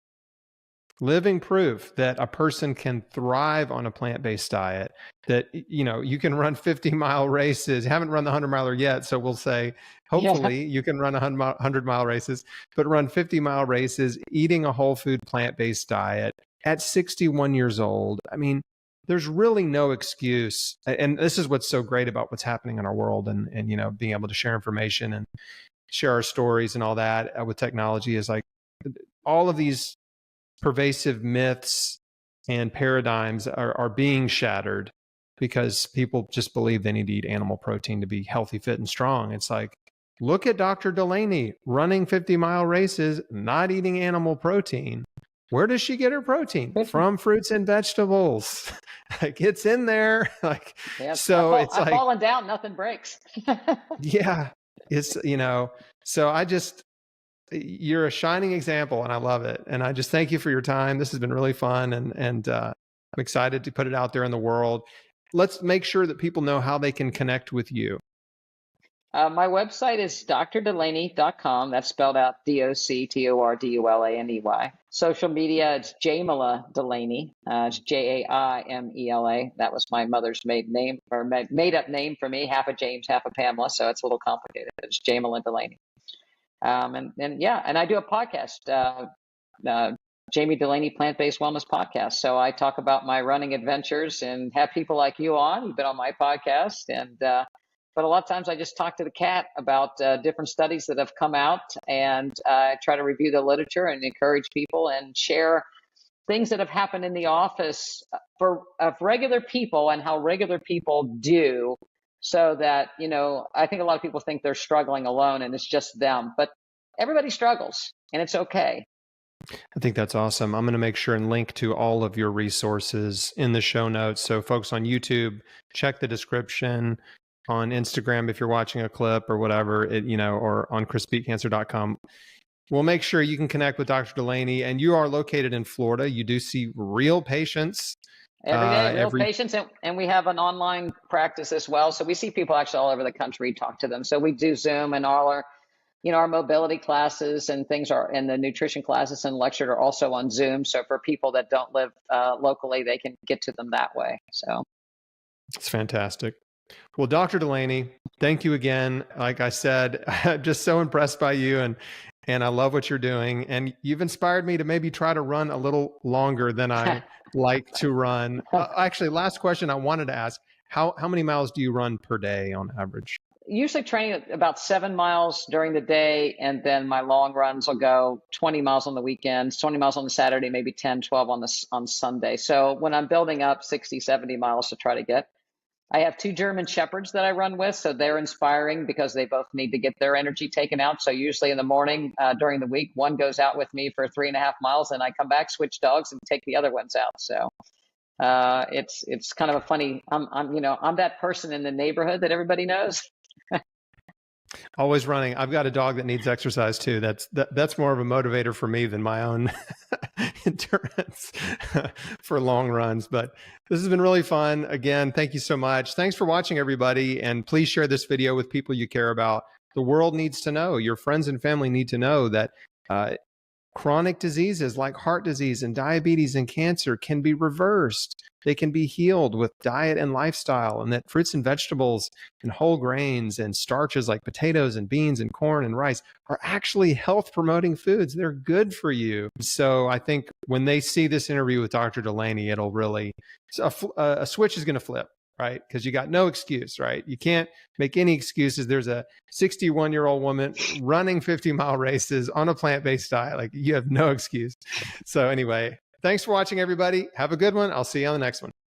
that a person can thrive on a plant-based diet, that, you can run 50-mile races. Haven't run the 100-miler yet. So we'll say, hopefully you can run 100-mile races, but run 50-mile races, eating a whole food plant-based diet at 61 years old. I mean, there's really no excuse. And this is what's so great about what's happening in our world, and being able to share information and share our stories and all that with technology, is like all of these pervasive myths and paradigms are being shattered because people just believe they need to eat animal protein to be healthy, fit, and strong. It's like, look at Dr. Dulaney running 50-mile races, not eating animal protein. Where does she get her protein? From fruits and vegetables. Like, it's in there. Like, so it's like falling down, nothing breaks. Yeah. It's, so you're a shining example, and I love it. And I just thank you for your time. This has been really fun, and I'm excited to put it out there in the world. Let's make sure that people know how they can connect with you. My website is drdulaney.com. That's spelled out DOCTORDULANEY. Social media, it's Jamila Dulaney. It's JAIMELA. That was my mother's made up name for me. Half a James, half a Pamela. So it's a little complicated. It's Jamila Dulaney. And I do a podcast, Jami Dulaney Plant-Based Wellness Podcast. So I talk about my running adventures and have people like you on. You've been on my podcast, but a lot of times I just talk to the cat about different studies that have come out, and try to review the literature and encourage people and share things that have happened in the office of regular people and how regular people do, so that, I think a lot of people think they're struggling alone and it's just them, but everybody struggles and it's okay. I think that's awesome. I'm going to make sure and link to all of your resources in the show notes. So folks on YouTube, check the description. On Instagram, if you're watching a clip or whatever, or on chrisbeatcancer.com. We'll make sure you can connect with Dr. Dulaney, and you are located in Florida. You do see real patients. Every day, real patients, and we have an online practice as well. So we see people actually all over the country, talk to them. So we do Zoom, and all our, our mobility classes and things and the nutrition classes and lectures are also on Zoom. So for people that don't live locally, they can get to them that way. So it's fantastic. Well, Dr. Dulaney, thank you again. Like I said, I'm just so impressed by you, and I love what you're doing. And you've inspired me to maybe try to run a little longer than I like to run. Actually, last question I wanted to ask, how many miles do you run per day on average? usually training at about 7 miles during the day, and then my long runs will go 20 miles on the weekends, 20 miles on the Saturday, maybe 10, 12 on Sunday. So when I'm building up 60, 70 miles to try to get, I have two German Shepherds that I run with, so they're inspiring because they both need to get their energy taken out. So usually in the morning during the week, one goes out with me for 3.5 miles, and I come back, switch dogs, and take the other ones out. So it's kind of a funny. I'm that person in the neighborhood that everybody knows. Always running. I've got a dog that needs exercise too. That's more of a motivator for me than my own endurance for long runs. But this has been really fun. Again, thank you so much. Thanks for watching, everybody. And please share this video with people you care about. The world needs to know, your friends and family need to know that chronic diseases like heart disease and diabetes and cancer can be reversed. They can be healed with diet and lifestyle, and that fruits and vegetables and whole grains and starches like potatoes and beans and corn and rice are actually health promoting foods. They're good for you. So I think when they see this interview with Dr. Dulaney, it'll really, a switch is going to flip, right? Because you got no excuse, right? You can't make any excuses. There's a 61-year-old woman running 50-mile races on a plant-based diet. Like, you have no excuse. So anyway, thanks for watching, everybody. Have a good one. I'll see you on the next one.